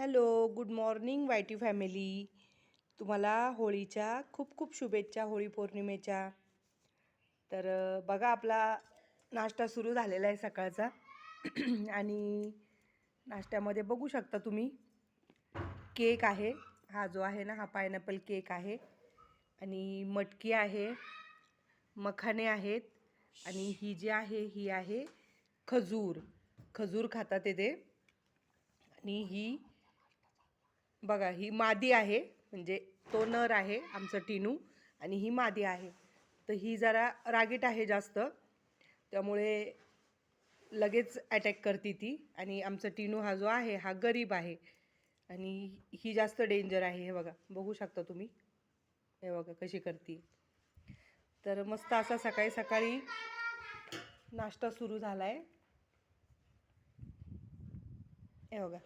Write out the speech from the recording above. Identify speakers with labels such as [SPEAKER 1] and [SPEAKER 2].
[SPEAKER 1] Hello, good morning YT family. तुम्हाला होळीच्या खूप खूप शुभेच्छा, होळी पौर्णिमेच्या. तर बघा, आपला नाश्ता सुरू झालेला आहे सकाळचा. आणि नाश्त्यामध्ये बघू शकता तुम्ही, केक आहे. हा जो आहे ना, हा पायनॅपल केक आहे. आणि मटकी आहे, मखाने आहेत. आणि ही जी आहे ही आहे खजूर. खजूर खातात ते. आणि ही बघा, ही मादी आहे, म्हणजे तो नर आहे आमचं टिनू, आणि ही मादी आहे. तर ही जरा रागीट आहे जास्त, त्यामुळे लगेच अटॅक करते ती. आणि आमचं टिनू हा जो आहे हा गरीब आहे, आणि ही जास्त डेंजर आहे. हे बघा, बघू शकता तुम्ही, हे बघा कशी करते. तर मस्त असा सकाळी सकाळी नाश्ता सुरू झाला आहे. हे बघा,